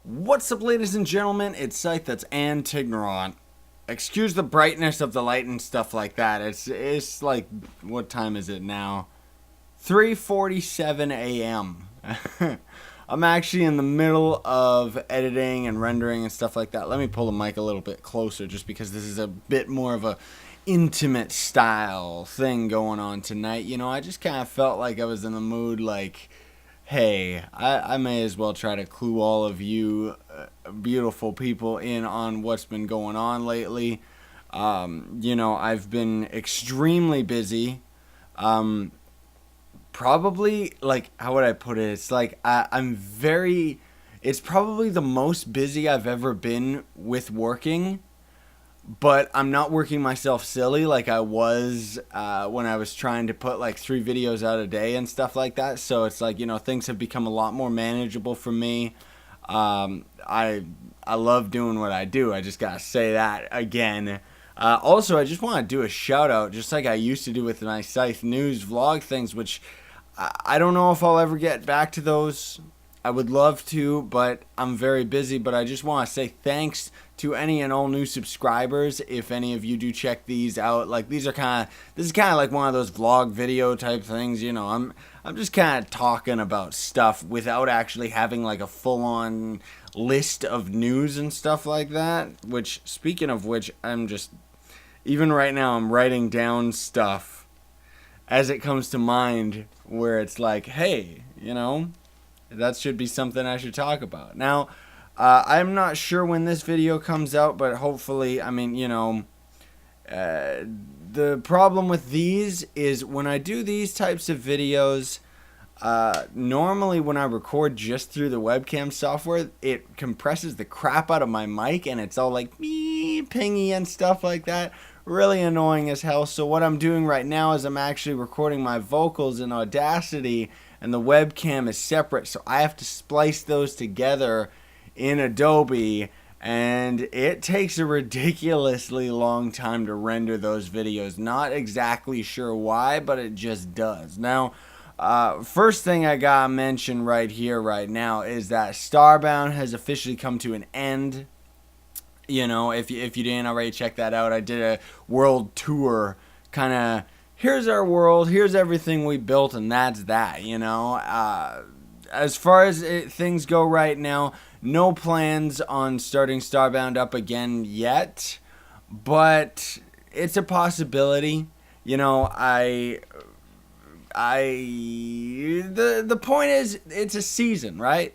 What's up, ladies and gentlemen? It's Scythe, that's and Tignorant. Excuse the brightness of the light and stuff like that. It's like, what time is it now? 3:47 a.m. I'm actually in the middle of editing and rendering and stuff like that. Let me pull the mic a little bit closer just because this is a bit more of a intimate style thing going on tonight. You know, I just kind of felt like I was in the mood, like, hey, I may as well try to clue all of you beautiful people in on what's been going on lately. I've been extremely busy. Probably, like, how would I put it? It's like it's probably the most busy I've ever been with working. But I'm not working myself silly like I was when I was trying to put like 3 videos out a day and stuff like that. So it's like, things have become a lot more manageable for me. I love doing what I do. I just gotta say that again. Also, I just want to do a shout out, just like I used to do with my Scythe news vlog things, which I don't know if I'll ever get back to those. I would love to, but I'm very busy. But I just want to say thanks to any and all new subscribers. If any of you do check these out, like this is kind of like one of those vlog video type things. I'm just kind of talking about stuff without actually having like a full on list of news and stuff like that. Which, speaking of which, even right now I'm writing down stuff as it comes to mind, where it's like, hey, that should be something I should talk about. Now, I'm not sure when this video comes out, but hopefully, the problem with these is when I do these types of videos, normally when I record just through the webcam software, it compresses the crap out of my mic, and it's all like me, pingy and stuff like that. Really annoying as hell. So what I'm doing right now is I'm actually recording my vocals in Audacity, and the webcam is separate, so I have to splice those together in Adobe, and it takes a ridiculously long time to render those videos. Not exactly sure why, but it just does. Now, first thing I gotta mention right here, right now, is that Starbound has officially come to an end. If you didn't already check that out, I did a world tour, kind of, here's our world, here's everything we built, and that's that, As far as things go right now, no plans on starting Starbound up again yet, but it's a possibility. The point is, it's a season, right?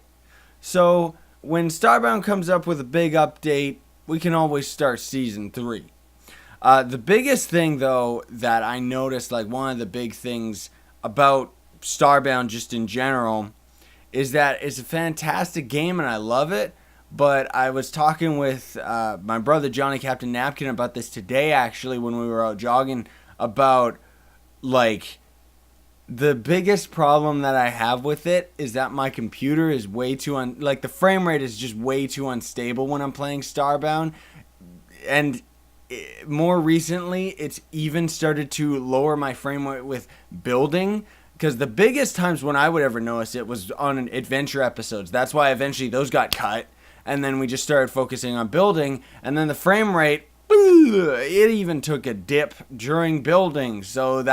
So when Starbound comes up with a big update, we can always start season 3. The biggest thing, though, that I noticed, like one of the big things about Starbound just in general, is that it's a fantastic game and I love it. But I was talking with my brother Johnny Captain Napkin about this today, actually, when we were out jogging, about, like, the biggest problem that I have with it is that my computer is way too the frame rate is just way too unstable when I'm playing Starbound. And more recently, it's even started to lower my frame rate with building, because the biggest times when I would ever notice it was on adventure episodes. That's why eventually those got cut, and then we just started focusing on building, and then the frame rate, it even took a dip during building. So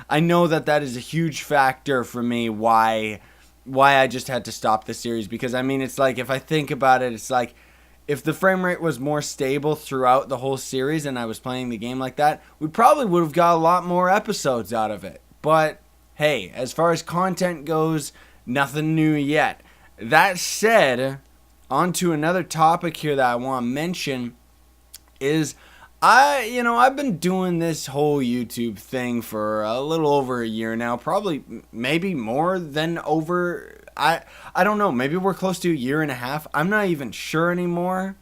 I know that is a huge factor for me why I just had to stop the series. Because it's like, if I think about it, it's like, if the frame rate was more stable throughout the whole series and I was playing the game like that, we probably would have got a lot more episodes out of it. But hey, as far as content goes, nothing new yet. That said, on to another topic here that I want to mention is, I've been doing this whole YouTube thing for a little over a year now, probably maybe more than over. I don't know, maybe we're close to a year and a half. I'm not even sure anymore.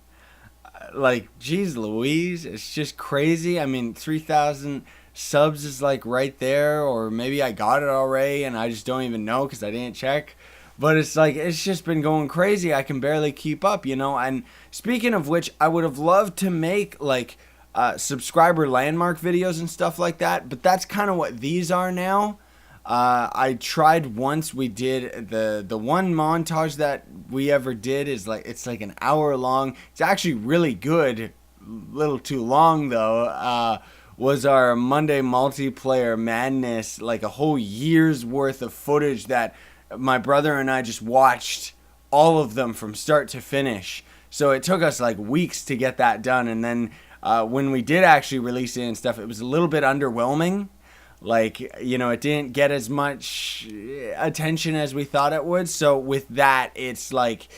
Like, geez Louise, it's just crazy. 3,000 subs is like right there, or maybe I got it already and I just don't even know because I didn't check. But it's like, it's just been going crazy. I can barely keep up, And speaking of which, I would have loved to make, like, subscriber landmark videos and stuff like that. But that's kind of what these are now. I tried once. We did the one montage that we ever did is like, it's like an hour long. It's actually really good. Little too long though. Was our Monday multiplayer madness, like a whole year's worth of footage that my brother and I just watched all of them from start to finish. So it took us like weeks to get that done. And then when we did actually release it and stuff, it was a little bit underwhelming. Like, you know, it didn't get as much attention as we thought it would. So with that, it's like,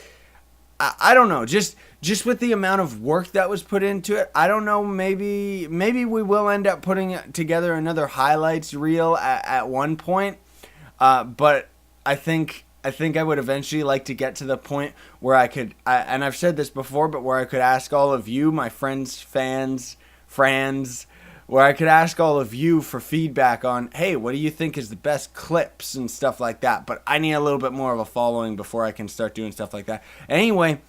I don't know, just with the amount of work that was put into it, I don't know, maybe we will end up putting together another highlights reel at one point. But I think I would eventually like to get to the point where I could, and I've said this before, but where I could ask all of you, my friends, fans, where I could ask all of you for feedback on, hey, what do you think is the best clips and stuff like that? But I need a little bit more of a following before I can start doing stuff like that. Anyway,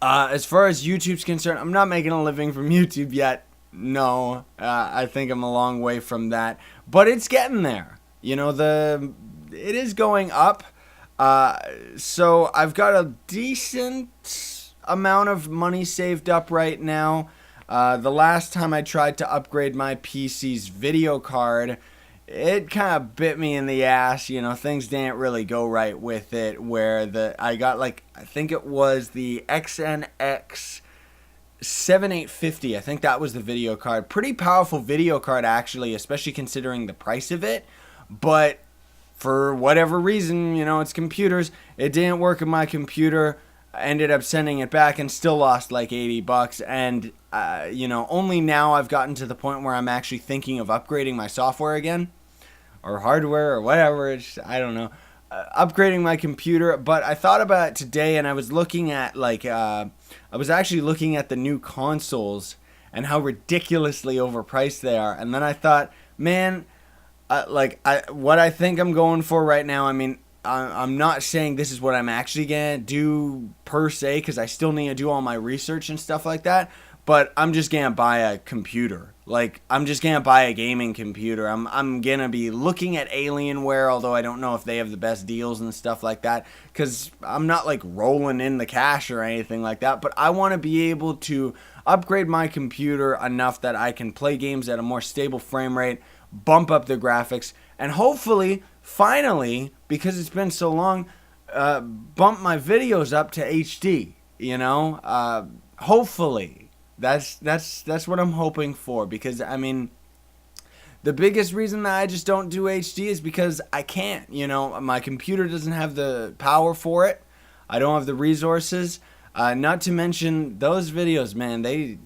as far as YouTube's concerned, I'm not making a living from YouTube yet. No, I think I'm a long way from that. But it's getting there. You know, it is going up. So I've got a decent amount of money saved up right now. The last time I tried to upgrade my PC's video card, it kind of bit me in the ass. You know, things didn't really go right with it, where I got, like, I think it was the XNX 7850. I think that was the video card. Pretty powerful video card, actually, especially considering the price of it. But for whatever reason, you know, it's computers. It didn't work in my computer. I ended up sending it back and still lost like $80. And, you know, only now I've gotten to the point where I'm actually thinking of upgrading my software again. Or hardware or whatever. I don't know. Upgrading my computer. But I thought about it today, and I was looking at, like, I was actually looking at the new consoles and how ridiculously overpriced they are. And then I thought, man, what I think I'm going for right now, I mean, I'm not saying this is what I'm actually going to do per se, because I still need to do all my research and stuff like that, but I'm just going to buy a computer. Like, I'm just going to buy a gaming computer. I'm going to be looking at Alienware, although I don't know if they have the best deals and stuff like that, because I'm not, like, rolling in the cash or anything like that, but I want to be able to upgrade my computer enough that I can play games at a more stable frame rate, bump up the graphics, and hopefully, finally, because it's been so long, bump my videos up to HD, you know? Hopefully. That's what I'm hoping for, because, I mean, the biggest reason that I just don't do HD is because I can't, you know? My computer doesn't have the power for it. I don't have the resources. Not to mention, those videos, man, they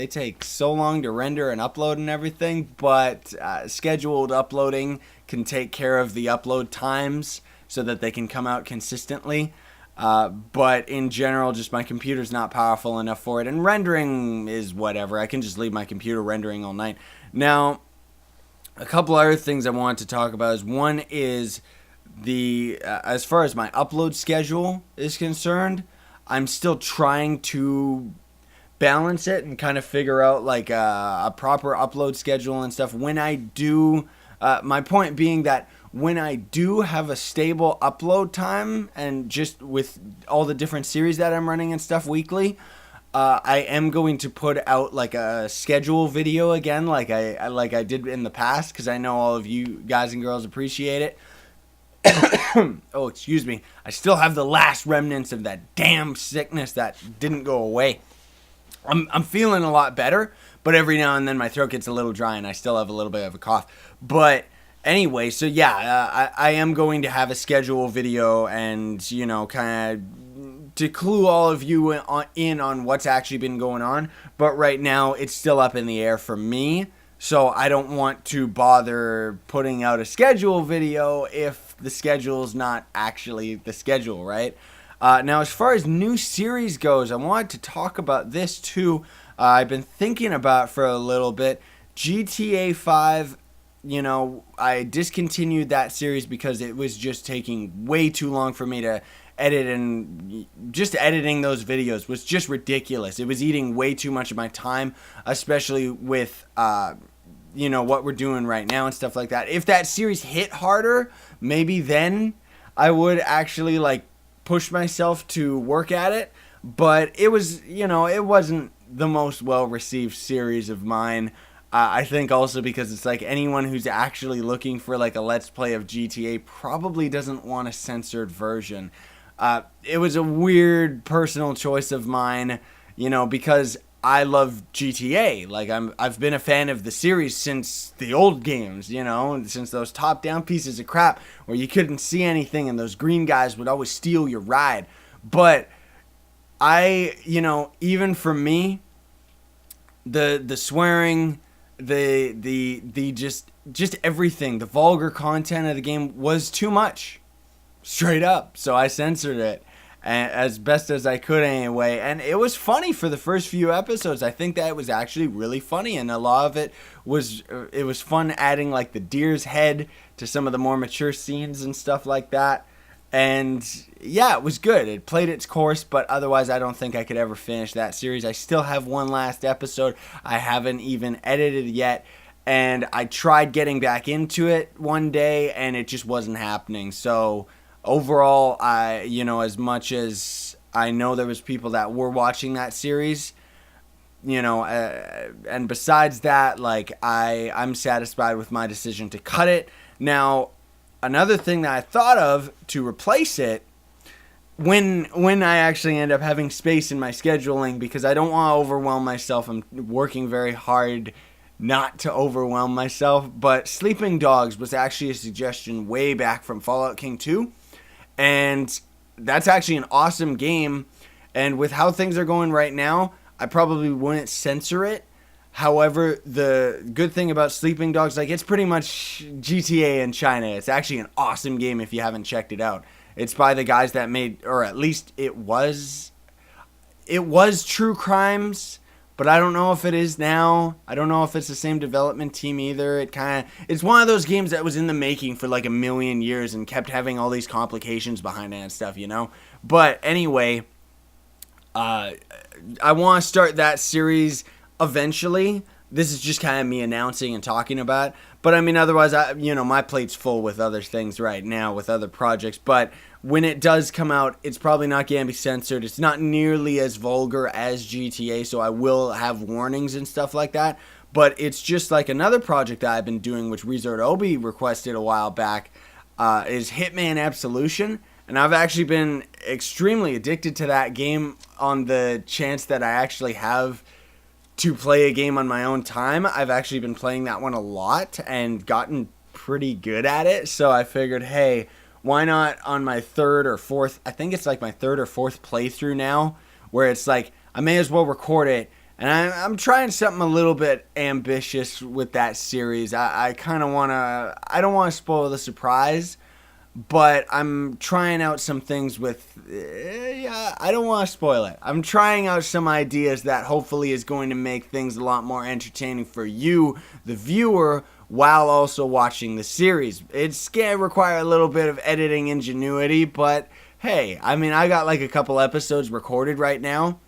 take so long to render and upload and everything, but scheduled uploading can take care of the upload times so that they can come out consistently. But in general, just my computer's not powerful enough for it, and rendering is whatever. I can just leave my computer rendering all night. Now, a couple other things I want to talk about is, one is as far as my upload schedule is concerned, I'm still trying to balance it and kind of figure out like a proper upload schedule and stuff. When I do, my point being that when I do have a stable upload time, and just with all the different series that I'm running and stuff weekly, I am going to put out like a schedule video again, like I did in the past, because I know all of you guys and girls appreciate it. Oh, excuse me. I still have the last remnants of that damn sickness that didn't go away. I'm feeling a lot better, but every now and then my throat gets a little dry and I still have a little bit of a cough. But anyway, so yeah, I am going to have a schedule video, and, you know, kind of to clue all of you in on what's actually been going on. But right now, it's still up in the air for me. So I don't want to bother putting out a schedule video if the schedule is not actually the schedule, right? Now, as far as new series goes, I wanted to talk about this too. I've been thinking about for a little bit. GTA 5, you know, I discontinued that series because it was just taking way too long for me to edit, and just editing those videos was just ridiculous. It was eating way too much of my time, especially with what we're doing right now and stuff like that. If that series hit harder, maybe then I would actually like push myself to work at it. But it was, it wasn't the most well received series of mine. I think also because it's like anyone who's actually looking for like a let's play of GTA probably doesn't want a censored version. It was a weird personal choice of mine, because I love GTA. Like I've been a fan of the series since the old games, since those top-down pieces of crap where you couldn't see anything and those green guys would always steal your ride. But even for me, the swearing, the just everything, the vulgar content of the game was too much, straight up. So I censored it as best as I could anyway, and it was funny for the first few episodes. I think that it was actually really funny, and a lot of it was fun adding like the deer's head to some of the more mature scenes and stuff like that. And yeah, it was good. It played its course, but otherwise I don't think I could ever finish that series. I still have one last episode I haven't even edited yet, and I tried getting back into it one day and it just wasn't happening. So overall, as much as I know there was people that were watching that series, and besides that, like I'm satisfied with my decision to cut it. Now, another thing that I thought of to replace it, when I actually end up having space in my scheduling, because I don't want to overwhelm myself. I'm working very hard not to overwhelm myself. But Sleeping Dogs was actually a suggestion way back from Fallout King 2. And that's actually an awesome game. And with how things are going right now, I probably wouldn't censor it. However, the good thing about Sleeping Dogs, like, it's pretty much GTA in China. It's actually an awesome game if you haven't checked it out. It's by the guys that made, or at least it was True Crimes, but I don't know if it is now. I don't know if it's the same development team either. It's one of those games that was in the making for like a million years and kept having all these complications behind it and stuff, But anyway, I want to start that series eventually. This is just kind of me announcing and talking about. But I mean, otherwise, my plate's full with other things right now, with other projects. But when it does come out, it's probably not going to be censored. It's not nearly as vulgar as GTA, so I will have warnings and stuff like that. But it's just like another project that I've been doing, which Resort Obi requested a while back, is Hitman Absolution. And I've actually been extremely addicted to that game on the chance that I actually have to play a game on my own time. I've actually been playing that one a lot and gotten pretty good at it. So I figured, hey, why not on my third or fourth, I think it's like my third or fourth playthrough now, where it's like, I may as well record it. And I'm trying something a little bit ambitious with that series. I kind of want to, I don't want to spoil the surprise, but I'm trying out some things with, I don't want to spoil it. I'm trying out some ideas that hopefully is going to make things a lot more entertaining for you, the viewer, while also watching the series. It's going to require a little bit of editing ingenuity, but hey, I mean, I got like a couple episodes recorded right now,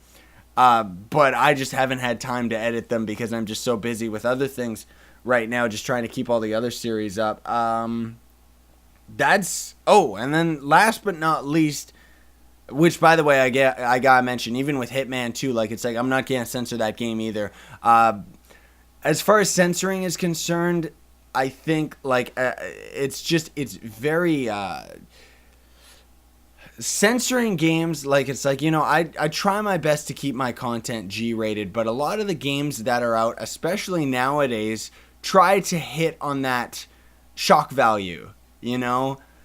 but I just haven't had time to edit them because I'm just so busy with other things right now, just trying to keep all the other series up. And then last but not least, which by the way I gotta mention, even with Hitman 2, like, it's like I'm not gonna censor that game either. As far as censoring is concerned, I think like it's very censoring games. Like, it's like, I try my best to keep my content G-rated, but a lot of the games that are out, especially nowadays, try to hit on that shock value.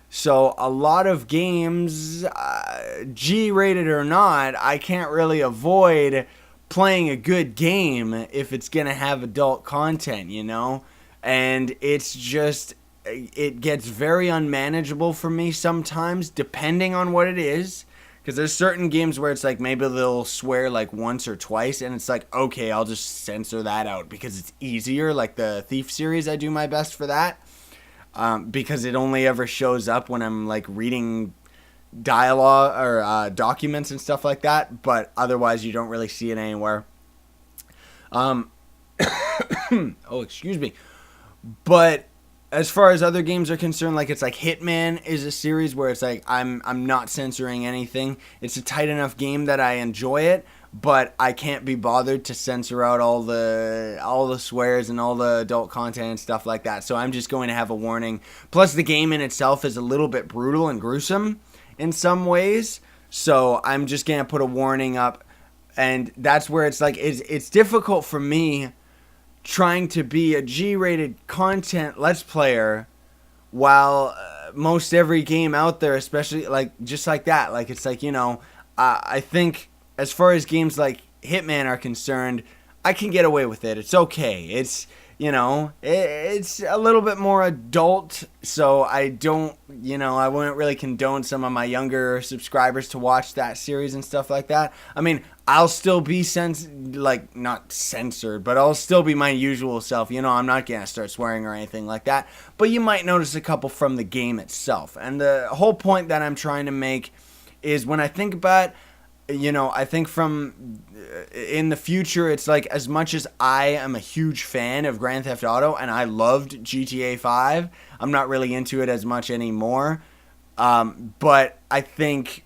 So a lot of games, G-rated or not, I can't really avoid playing a good game if it's going to have adult content, And it's just, it gets very unmanageable for me sometimes, depending on what it is. Because there's certain games where it's like maybe they'll swear like once or twice, and it's like, okay, I'll just censor that out because it's easier. Like the Thief series, I do my best for that. Because it only ever shows up when I'm like reading dialogue or documents and stuff like that, but otherwise you don't really see it anywhere. Oh, excuse me. But as far as other games are concerned, like it's like Hitman is a series where it's like I'm not censoring anything. It's a tight enough game that I enjoy it, but I can't be bothered to censor out all the swears and all the adult content and stuff like that. So I'm just going to have a warning. Plus the game in itself is a little bit brutal and gruesome in some ways. So I'm just going to put a warning up, and that's where it's like it's difficult for me trying to be a G-rated content Let's Player while most every game out there, especially like just like that, like it's like, I think as far as games like Hitman are concerned, I can get away with it. It's okay. It's, it's a little bit more adult, so I don't, I wouldn't really condone some of my younger subscribers to watch that series and stuff like that. I mean, I'll still be not censored, but I'll still be my usual self. I'm not going to start swearing or anything like that, but you might notice a couple from the game itself. And the whole point that I'm trying to make is when I think about, I think from in the future, it's like as much as I am a huge fan of Grand Theft Auto and I loved GTA 5, I'm not really into it as much anymore. But I think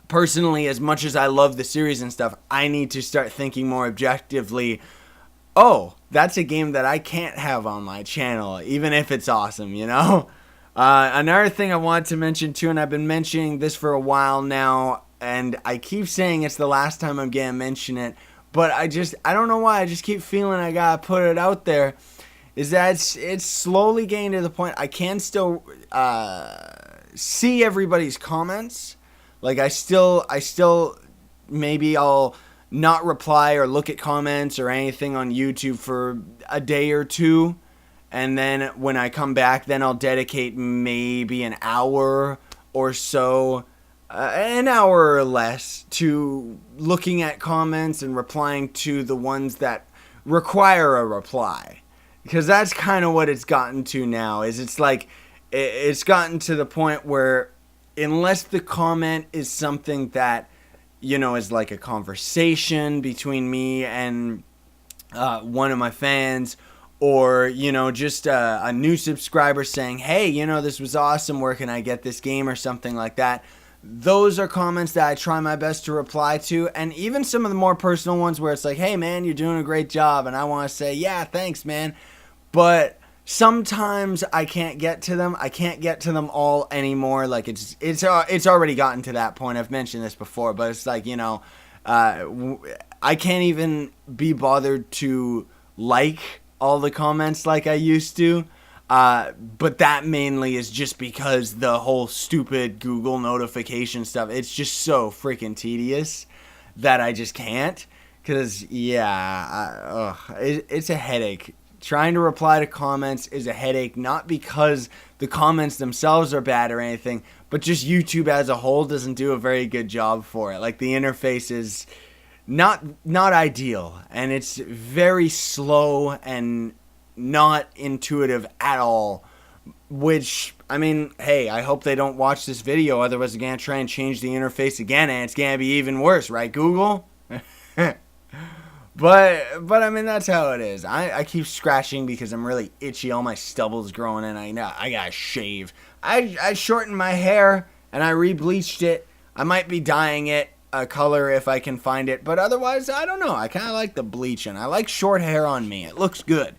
personally, as much as I love the series and stuff, I need to start thinking more objectively. Oh, that's a game that I can't have on my channel, even if it's awesome, Another thing I want to mention too, and I've been mentioning this for a while now, and I keep saying it's the last time I'm going to mention it, but I don't know why, I just keep feeling I got to put it out there, is that it's slowly getting to the point I can still see everybody's comments. Like I still maybe I'll not reply or look at comments or anything on YouTube for a day or two, and then when I come back, then I'll dedicate maybe an hour or so, an hour or less, to looking at comments and replying to the ones that require a reply. Because that's kind of what it's gotten to now, is it's like, it's gotten to the point where unless the comment is something that, is like a conversation between me and one of my fans, or, just a new subscriber saying, hey, this was awesome, where can I get this game, or something like that. Those are comments that I try my best to reply to, and even some of the more personal ones where it's like, hey, man, you're doing a great job, and I want to say, yeah, thanks, man. But sometimes I can't get to them. I can't get to them all anymore. Like, it's already gotten to that point. I've mentioned this before, but it's like, I can't even be bothered to like all the comments like I used to. But that mainly is just because the whole stupid Google notification stuff, it's just so freaking tedious that I just can't. Because, yeah, it's a headache. Trying to reply to comments is a headache, not because the comments themselves are bad or anything, but just YouTube as a whole doesn't do a very good job for it. Like, the interface is not ideal, and it's very slow and not intuitive at all, which, I mean, hey, I hope they don't watch this video, otherwise they're going to try and change the interface again, and it's going to be even worse, right, Google? But I mean, that's how it is. I keep scratching because I'm really itchy, all my stubble's growing, and I know I gotta shave. I shortened my hair, and I re-bleached it. I might be dyeing it a color if I can find it, but otherwise, I don't know. I kind of like the bleaching. I like short hair on me. It looks good.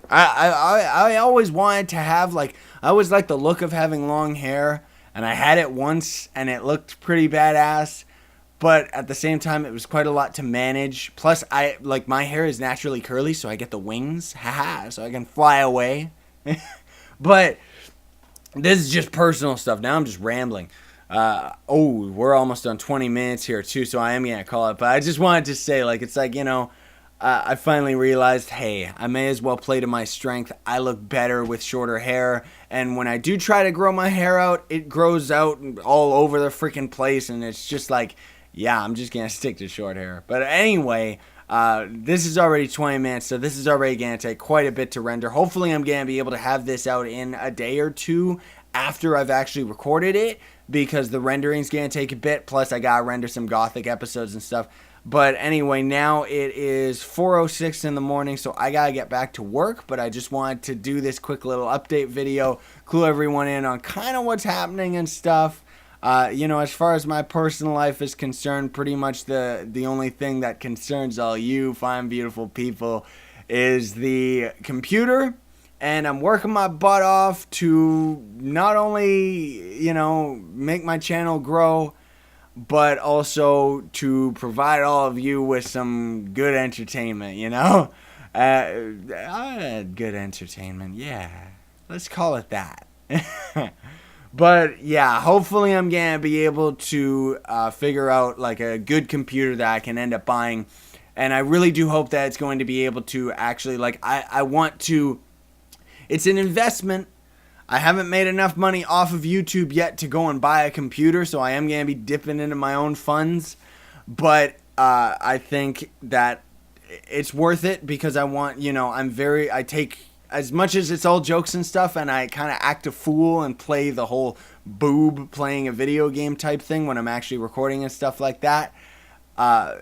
I always wanted to have, like, I always liked the look of having long hair, and I had it once, and it looked pretty badass, but at the same time, it was quite a lot to manage. Plus, my hair is naturally curly, so I get the wings, haha, so I can fly away. But this is just personal stuff. Now I'm just rambling. We're almost on 20 minutes here, too, so I am going to call it. But I just wanted to say, like, it's like, I finally realized, hey, I may as well play to my strength. I look better with shorter hair, and when I do try to grow my hair out, it grows out all over the freaking place, and it's just like, yeah, I'm just going to stick to short hair. But anyway, this is already 20 minutes, so this is already going to take quite a bit to render. Hopefully, I'm going to be able to have this out in a day or two after I've actually recorded it, because the rendering's going to take a bit, plus I got to render some Gothic episodes and stuff. But anyway, now it is 4:06 in the morning, so I gotta get back to work. But I just wanted to do this quick little update video, clue everyone in on kind of what's happening and stuff. As far as my personal life is concerned, pretty much the only thing that concerns all you fine, beautiful people is the computer. And I'm working my butt off to not only, make my channel grow, but also to provide all of you with some good entertainment, good entertainment, yeah. Let's call it that. But yeah, hopefully I'm gonna be able to figure out like a good computer that I can end up buying, and I really do hope that it's going to be able to actually I want to. It's an investment. I haven't made enough money off of YouTube yet to go and buy a computer, so I am gonna be dipping into my own funds, but I think that it's worth it because I want I take. As much as it's all jokes and stuff, and I kind of act a fool and play the whole boob playing a video game type thing when I'm actually recording and stuff like that, I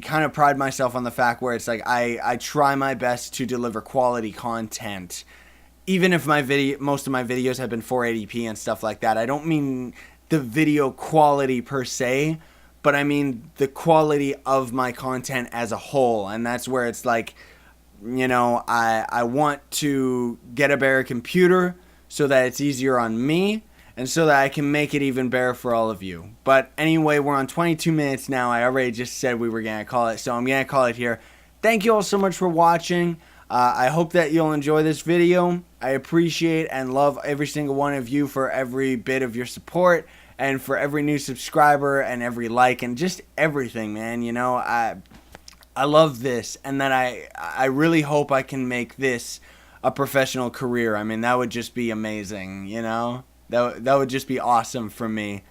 kind of pride myself on the fact where it's like I try my best to deliver quality content, even if most of my videos have been 480p and stuff like that. I don't mean the video quality per se, but I mean the quality of my content as a whole, and that's where it's like, I want to get a better computer so that it's easier on me and so that I can make it even better for all of you. But anyway, we're on 22 minutes now. I already just said we were going to call it, so I'm going to call it here. Thank you all so much for watching. I hope that you'll enjoy this video. I appreciate and love every single one of you for every bit of your support and for every new subscriber and every like and just everything, man. I love this, and that I really hope I can make this a professional career. I mean, that would just be amazing, That would just be awesome for me.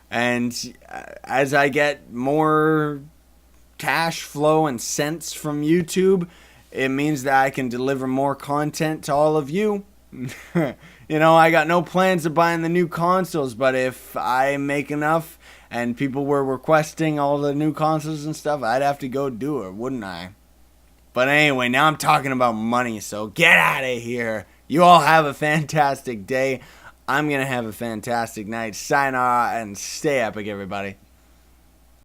And as I get more cash flow and cents from YouTube, it means that I can deliver more content to all of you. I got no plans of buying the new consoles, but if I make enough and people were requesting all the new consoles and stuff, I'd have to go do it, wouldn't I? But anyway, now I'm talking about money, so get out of here. You all have a fantastic day. I'm going to have a fantastic night. Sayonara and stay epic, everybody.